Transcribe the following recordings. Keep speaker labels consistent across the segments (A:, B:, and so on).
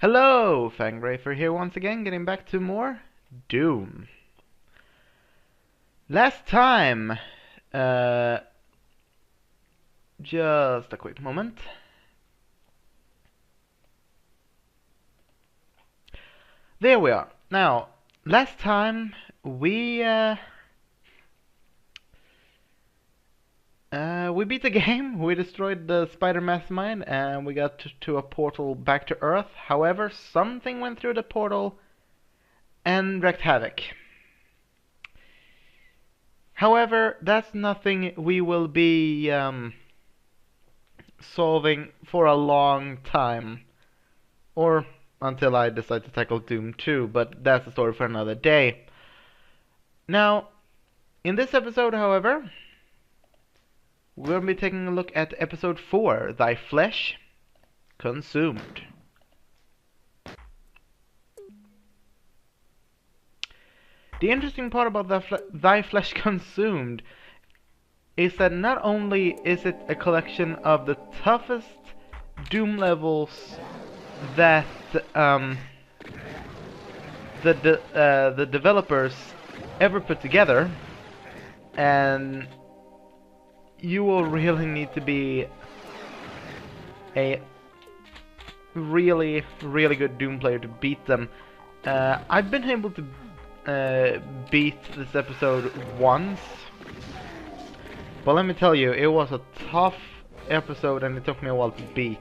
A: Hello, Fangrafer here once again, getting back to more Doom. Last time, just a quick moment. There we are. Now, last time we beat the game. We destroyed the Spider Mastermind, and we got to a portal back to Earth. However, something went through the portal and wreaked havoc. However, that's nothing we will be solving for a long time. Or until I decide to tackle Doom 2, but that's a story for another day. Now, in this episode, however, we're going to be taking a look at episode 4, Thy Flesh Consumed. The interesting part about Thy Flesh Consumed is that not only is it a collection of the toughest Doom levels that the developers ever put together, and you will really need to be a really good Doom player to beat them. I've been able to beat this episode once, but let me tell you, it was a tough episode and it took me a while to beat.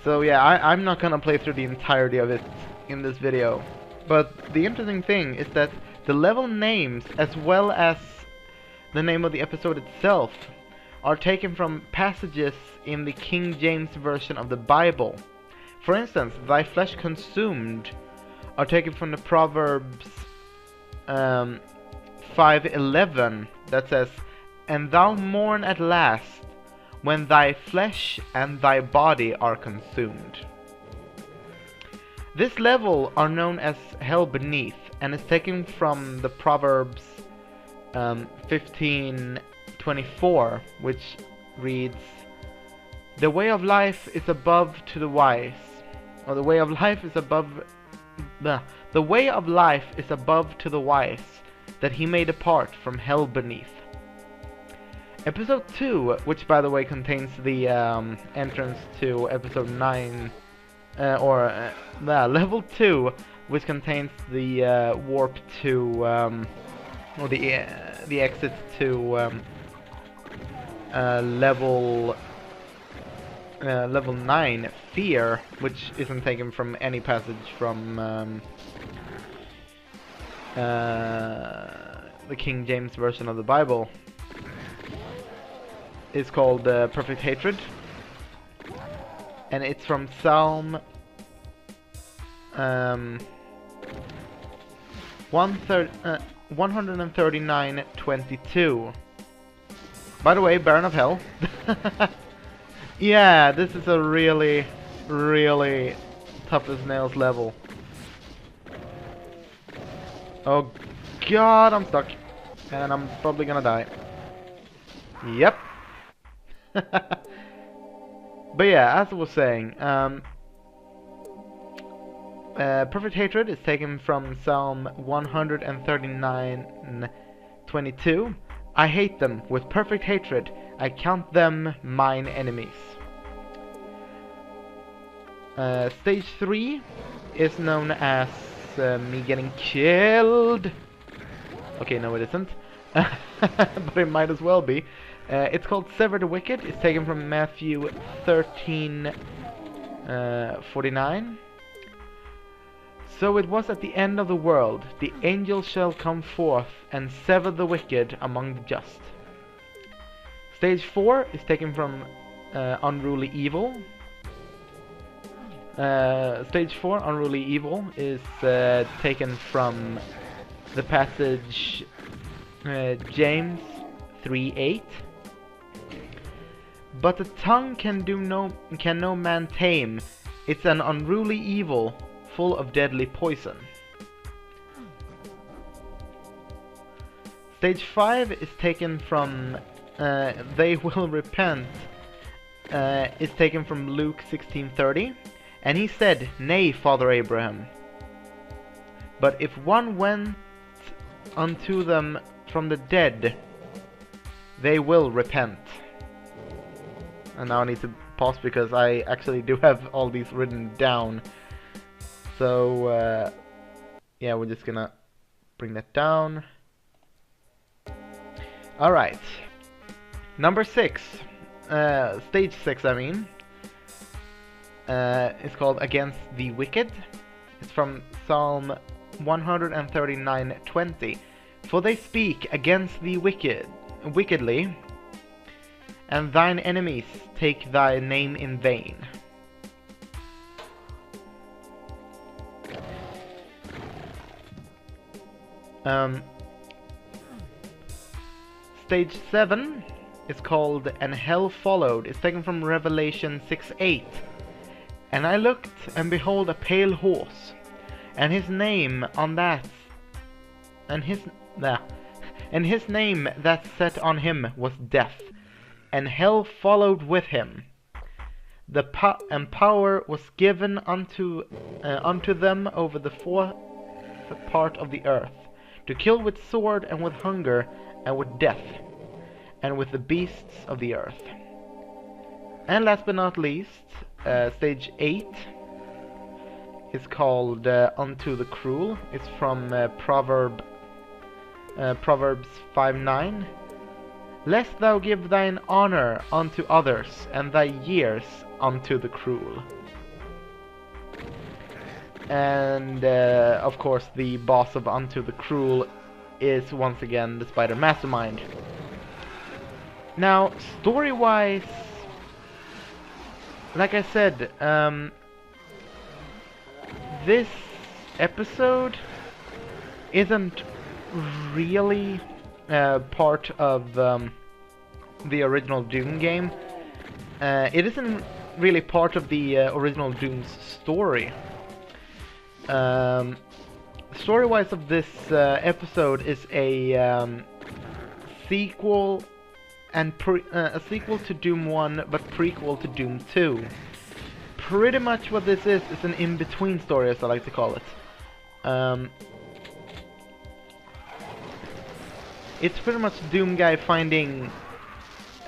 A: So yeah, I'm not gonna play through the entirety of it in this video. But the interesting thing is that the level names, as well as the name of the episode itself, are taken from passages in the King James Version of the Bible. For instance, Thy Flesh Consumed are taken from the Proverbs 5:11 that says, "And thou mourn at last, when thy flesh and thy body are consumed." This level are known as Hell Beneath, and is taken from the Proverbs 15:24, which reads, "The way of life is above to the wise," or the way of life is above the way of life is above to the wise, that he may depart from hell beneath. Episode 2, which by the way contains the entrance to episode 9, level 2, which contains the warp to, or the exit to level 9, Fear, which isn't taken from any passage from the King James Version of the Bible, is called Perfect Hatred, and it's from Psalm 139:22. By the way, Baron of Hell. Yeah, this is a really tough as nails level. Oh god, I'm stuck. And I'm probably gonna die. Yep. But yeah, as I was saying, Perfect Hatred is taken from Psalm 139:22. "I hate them with perfect hatred, I count them mine enemies." Stage 3 is known as me getting killed. Okay, no it isn't. But it might as well be. It's called Sever the Wicked. It's taken from Matthew 13:49. "So it was at the end of the world, the angel shall come forth and sever the wicked among the just." Stage 4 is taken from Unruly Evil. Stage 4, Unruly Evil, is taken from the passage James 3:8. "But the tongue can no man tame. It's an unruly evil, full of deadly poison." Stage 5 is taken from They Will Repent. Is taken from Luke 16:30. And he said, Nay, Father Abraham, but if one went unto them from the dead, they will repent. And now I need to pause because I actually do have all these written down. So, yeah, we're just gonna bring that down. Alright. Number 6. Stage 6, I mean. It's called Against the Wicked. It's from Psalm 139:20. For they speak against thee wickedly, and thine enemies take thy name in vain. Stage 7 is called And Hell Followed. It's taken from Revelation 6:8. And I looked, and behold a pale horse, and his name on that, and his name that sat on him was Death, and hell followed with him. And power was given unto them over the fourth part of the earth, to kill with sword, and with hunger, and with death, and with the beasts of the earth. And last but not least, stage 8 is called Unto the Cruel. It's from Proverbs 5:9. Lest thou give thine honor unto others, and thy years unto the cruel. And of course the boss of Unto the Cruel is once again the Spider Mastermind. Now, story-wise, like I said, this episode isn't really part of the original Doom game. It isn't really part of the original Doom's story. Story-wise of this episode is a sequel and a sequel to Doom 1, but prequel to Doom 2. Pretty much what this is an in-between story, as I like to call it. It's pretty much Doom guy finding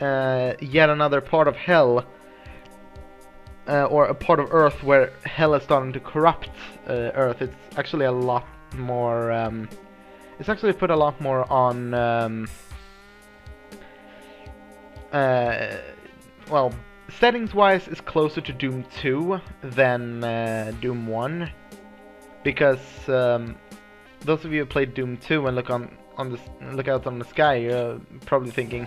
A: yet another part of hell, or a part of Earth where hell is starting to corrupt Earth. It's actually a lot more. It's actually put a lot more on. Well, settings-wise, is closer to Doom 2 than Doom 1, because those of you who played Doom 2 and look out on the sky, you're probably thinking,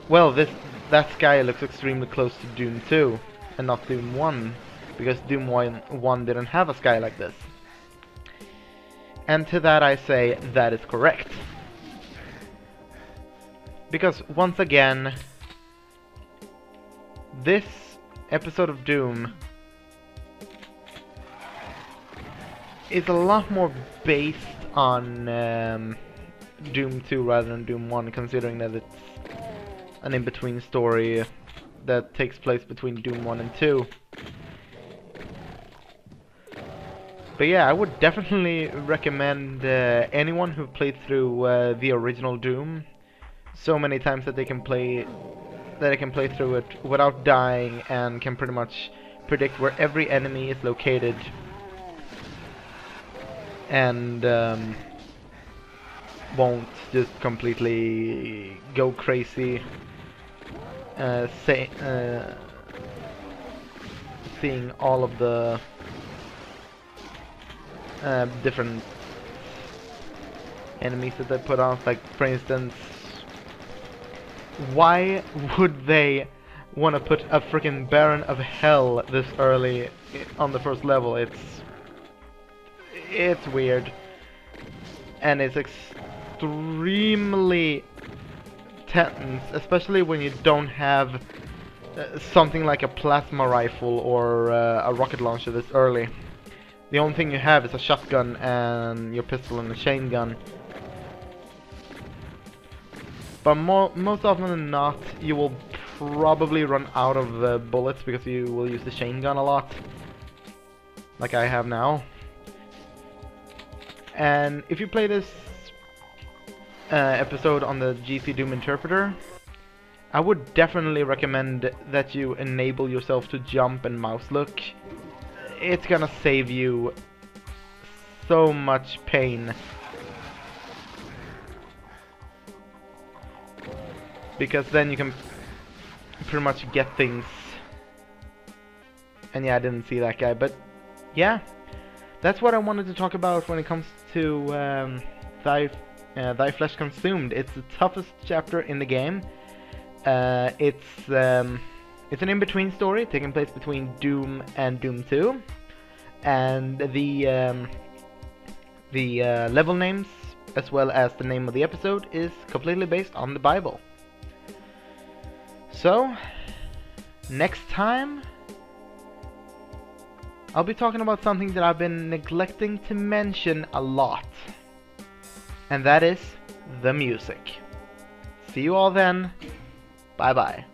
A: well, that sky looks extremely close to Doom 2 and not Doom 1, because Doom 1 didn't have a sky like this. And to that I say, that is correct. Because once again, this episode of Doom is a lot more based on Doom 2 rather than Doom 1, considering that it's an in-between story that takes place between Doom 1 and 2. But yeah, I would definitely recommend anyone who played through the original Doom so many times that they can play through it without dying, and can pretty much predict where every enemy is located, and won't just completely go crazy seeing all of the different enemies that they put on. Like, for instance, why would they want to put a freaking Baron of Hell this early on the first level? It's weird, and it's extremely tense, especially when you don't have something like a plasma rifle or a rocket launcher this early. The only thing you have is a shotgun and your pistol and a chain gun. But most often than not, you will probably run out of bullets because you will use the chain gun a lot. like I have now. And if you play this episode on the GC Doom Interpreter, I would definitely recommend that you enable yourself to jump and mouse look. It's gonna save you so much pain. Because then you can pretty much get things. And yeah, I didn't see that guy, but yeah. That's what I wanted to talk about when it comes to Thy Flesh Consumed. It's the toughest chapter in the game. It's an in-between story taking place between Doom and Doom 2, and the level names as well as the name of the episode is completely based on the Bible. So next time I'll be talking about something that I've been neglecting to mention a lot, and that is the music. See you all then. Bye bye.